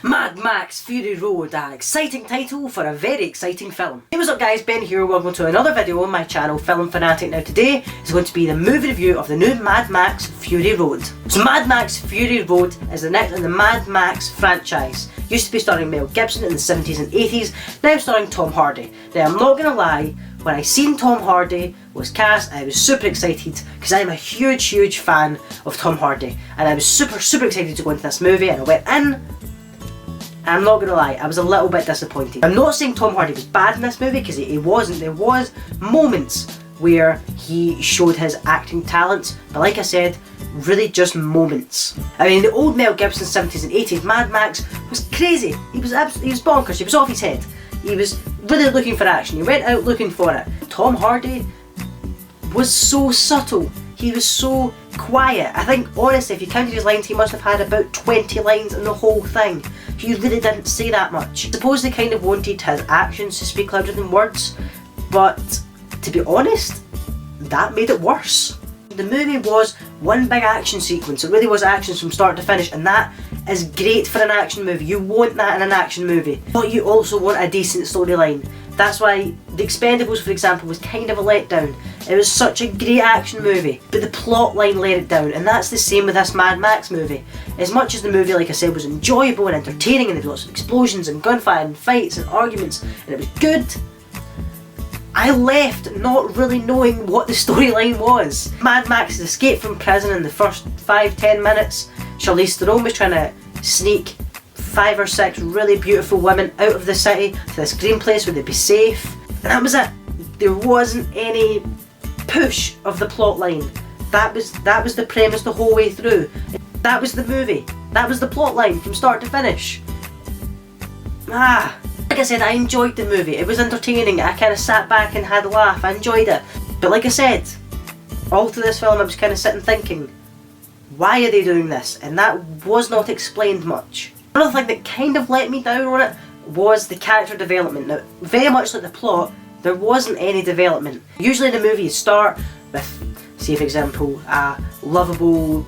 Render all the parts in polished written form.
Mad Max Fury Road, an exciting title for a very exciting film. Hey, what's up guys, Ben here, welcome to another video on my channel, FilmFanatic. Now today is going to be the movie review of the new Mad Max Fury Road. So Mad Max Fury Road is the next in the Mad Max franchise. Used to be starring Mel Gibson in the 70s and 80s, now starring Tom Hardy. Now I'm not gonna lie, when I seen Tom Hardy was cast, I was super excited because I'm a huge fan of Tom Hardy, and I was super excited to go into this movie, and I went in. And I'm not gonna lie, I was a little bit disappointed. I'm not saying Tom Hardy was bad in this movie, because he wasn't. There was moments where he showed his acting talents, but like I said, really just moments. I mean, the old Mel Gibson 70s and 80s, Mad Max was crazy. He was bonkers, he was off his head. He was really looking for action, he went out looking for it. Tom Hardy was so subtle, he was so quiet. I think honestly, if you counted his lines, he must have had about 20 lines in the whole thing. He really didn't say that much. I suppose they kind of wanted his actions to speak louder than words, but to be honest, that made it worse. The movie was one big action sequence. It really was action from start to finish, and that is great for an action movie. You want that in an action movie, but you also want a decent storyline. That's why The Expendables, for example, was kind of a letdown. It was such a great action movie, but the plot line let it down, and that's the same with this Mad Max movie. As much as the movie, like I said, was enjoyable and entertaining, and there was lots of explosions and gunfire and fights and arguments, and it was good, I left not really knowing what the storyline was. Mad Max's escape from prison in the first 5-10 minutes, Charlize Theron was trying to sneak 5 or 6 really beautiful women out of the city to this green place where they'd be safe, and that was it. There wasn't any push of the plot line. That was the premise the whole way through. That was the movie. That was the plot line from start to finish. Like I said, I enjoyed the movie. It was entertaining. I kind of sat back and had a laugh. I enjoyed it. But like I said, all through this film I was kind of sitting thinking, why are they doing this? And that was not explained much. Another thing that kind of let me down on it was the character development. Now, very much like the plot, there wasn't any development. Usually in a movie you start with, say for example, a lovable,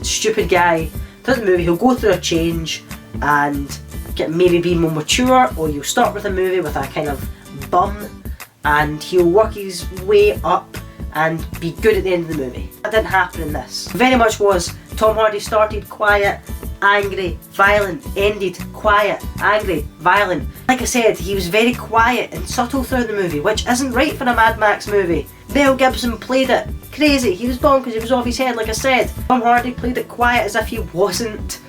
stupid guy. Does the movie, he'll go through a change and maybe be more mature, or you'll start with a movie with a kind of bum and he'll work his way up and be good at the end of the movie. That didn't happen in this. Very much was, Tom Hardy started quiet, angry, violent, ended quiet, angry, violent. Like I said, he was very quiet and subtle throughout the movie, which isn't right for a Mad Max movie. Mel Gibson played it crazy, he was bonkers, he was off his head, like I said. Tom Hardy played it quiet as if he wasn't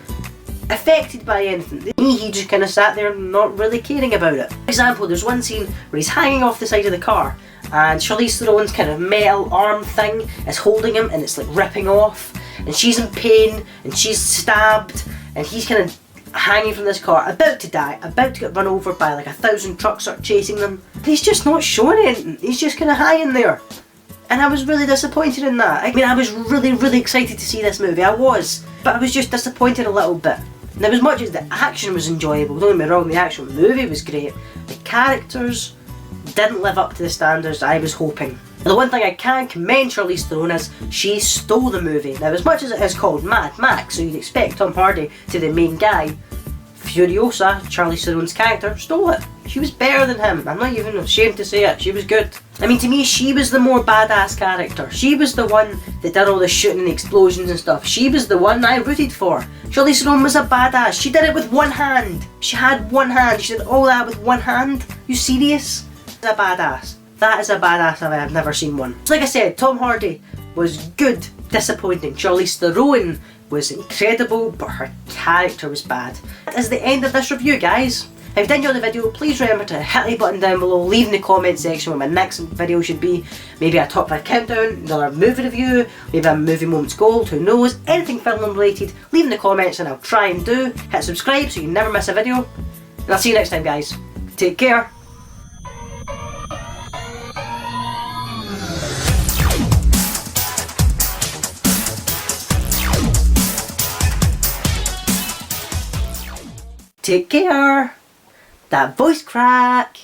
affected by anything. He just kind of sat there not really caring about it. For example, there's one scene where he's hanging off the side of the car and Charlize Theron's kind of metal arm thing is holding him and it's like ripping off, and she's in pain and she's stabbed and he's kind of hanging from this car, about to die, about to get run over by like 1,000 trucks start chasing them. But he's just not showing anything, he's just kind of hanging there. And I was really disappointed in that. I mean, I was really excited to see this movie, I was, but I was just disappointed a little bit. Now, as much as the action was enjoyable, don't get me wrong, the actual movie was great, the characters didn't live up to the standards I was hoping. The one thing I can commend Charlize Theron is she stole the movie. Now, as much as it is called Mad Max, so you'd expect Tom Hardy to be the main guy, Furiosa, Charlize Theron's character, stole it. She was better than him. I'm not even ashamed to say it. She was good. I mean, to me, she was the more badass character. She was the one that did all the shooting and explosions and stuff. She was the one I rooted for. Charlize Theron was a badass. She did it with one hand. She had one hand. She did all that with one hand. You serious? That's a badass. That is a badass I've never seen one. So like I said, Tom Hardy was good, disappointing. Charlize Theron was incredible, but her character was bad. That is the end of this review, guys. If you did enjoy the video, please remember to hit the like button down below, leave in the comment section what my next video should be. Maybe a top 5 countdown, another movie review, maybe a movie moments gold, who knows. Anything film related, leave in the comments and I'll try and do. Hit subscribe so you never miss a video. And I'll see you next time, guys. Take care. Take care. That voice crack.